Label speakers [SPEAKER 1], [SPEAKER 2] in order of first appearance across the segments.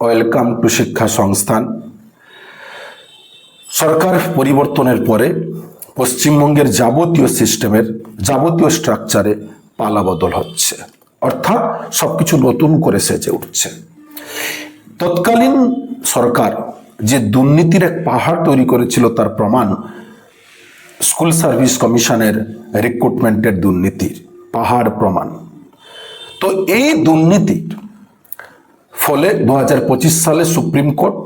[SPEAKER 1] Welcome to শিক্ষা সংস্থান। সরকার পরিবর্তনের পরে পশ্চিমবঙ্গের যাবতীয় সিস্টেমের যাবতীয় স্ট্রাকচারে পালাবদল হচ্ছে, অর্থাৎ সবকিছু নতুন করে সেজে উঠছে। তৎকালীন সরকার যে দুর্নীতির এক পাহাড় তৈরি করেছিল তার প্রমাণ স্কুল সার্ভিস কমিশনের রিক্রুটমেন্টের দুর্নীতির পাহাড় প্রমাণ। তো এই দুর্নীতির ফলে 2025 সালে সুপ্রিম কোর্ট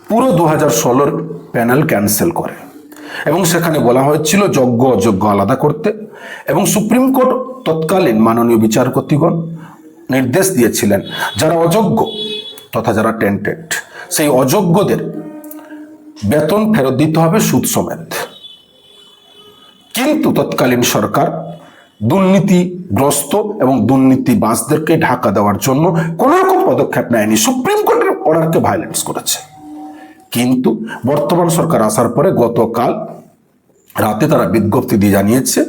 [SPEAKER 1] পুরো 2016 প্যানেল ক্যান্সেল করে এবং সেখানে বলা হয়েছিল যোগ্য অযোগ্য আলাদা করতে, এবং সুপ্রিম কোর্ট তৎকালীন মাননীয় বিচারপতিগণ নির্দেশ দিয়েছিলেন যারা অযোগ্য তথা যারা টেন্টেড সেই অযোগ্যদের বেতন ফেরত দিতে হবে সুদ সমেত। কিন্তু তৎকালীন সরকার দুর্নীতিগ্রস্ত এবং দুর্নীতিবাজদেরকে ঢাকা দেওয়ার জন্য কোনো রকম পদক্ষেপ নেয়নি, সুপ্রিম কোর্টের অর্ডারকে ভায়োলেন্স করেছে। কিন্তু বর্তমান সরকার আসার পরে গতকাল রাতে তারা বিজ্ঞপ্তি দিয়ে জানিয়েছে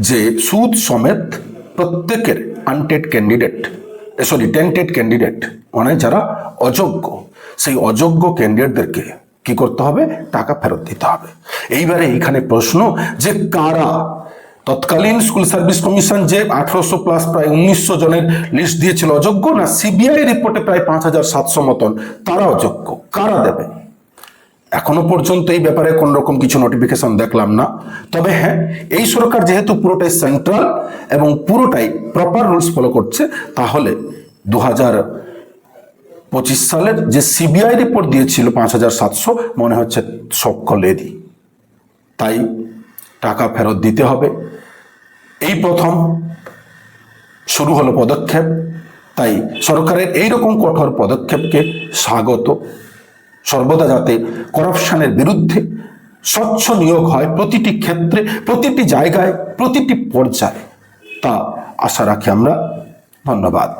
[SPEAKER 1] যে সুদ সমেত প্রত্যেকের টেন্টেড ক্যান্ডিডেট মানে যারা অযোগ্য সেই অযোগ্য ক্যান্ডিডেটদেরকে কি করতে হবে, টাকা ফেরত দিতে হবে। এইবারে এইখানে প্রশ্ন যে কারা তৎকালীন স্কুল সার্ভিস কমিশন যে 1800 প্লাস প্রায় 1900 জনের লিস্ট দিয়েছিল অযোগ্য, না সিবিআই রিপোর্টে প্রায় 5700 মতন তারা অযোগ্য, কারা দেবে? এখনো পর্যন্ত এই ব্যাপারে কোন রকম কিছু নোটিফিকেশন দেখলাম না। তবে হ্যাঁ, এই সরকার যেহেতু পুরোটাই সেন্ট্রাল এবং পুরোটাই প্রপার রুলস ফলো করছে, তাহলে 2025 সালের যে সিবিআই রিপোর্ট দিয়েছিল 5700 মনে হচ্ছে সকলেরই, তাই টাকা ফেরত দিতে হবে। এই প্রথম শুরু হলো পদক্ষেপ, তাই সরকারের এইরকম কঠোর পদক্ষেপকে স্বাগত। সর্বদা যাতে করাপশনের বিরুদ্ধে স্বচ্ছ নিয়োগ হয় প্রতিটি ক্ষেত্রে, প্রতিটি জায়গায়, প্রতিটি পর্যায়ে, তা আশা রাখি আমরা। ধন্যবাদ।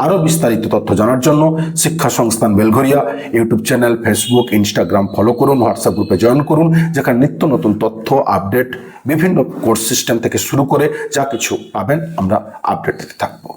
[SPEAKER 1] আরও বিস্তারিত তথ্য জানার জন্য শিক্ষা সংস্থান Belgharia YouTube channel, Facebook, Instagram follow করুন, হোয়াটসঅ্যাপ গ্রুপে জয়েন করুন, যেখানে নিত্য নতুন তথ্য আপডেট বিভিন্ন কোর্স সিস্টেম থেকে শুরু করে যা কিছু পাবেন আমরা আপডেট দিতে থাকবো।